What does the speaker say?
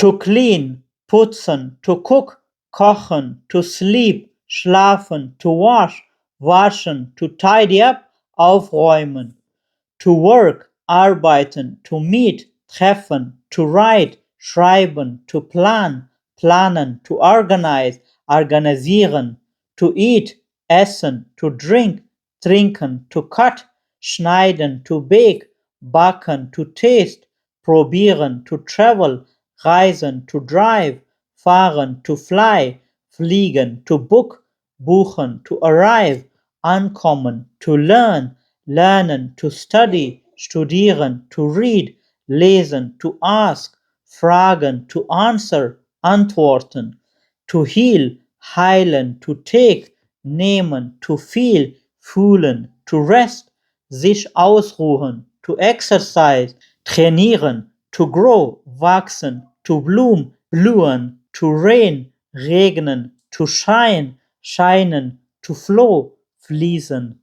To clean, putzen, to cook, kochen, to sleep, schlafen, to wash, waschen, to tidy up, aufräumen. To work, arbeiten, to meet, treffen, to write, schreiben, to plan, planen, to organize, organisieren, to eat, essen, to drink, trinken, to cut, schneiden, to bake, backen, to taste, probieren, to travel, reisen, to drive, fahren, to fly, fliegen, to book, buchen, to arrive, ankommen, to learn, lernen, to study, studieren, to read, lesen, to ask, fragen, to answer, antworten, to heal, heilen, to take, nehmen, to feel, fühlen, to rest, sich ausruhen, to exercise, trainieren, to grow, wachsen, to bloom, blühen, to rain, regnen, to shine, scheinen, to flow, fließen.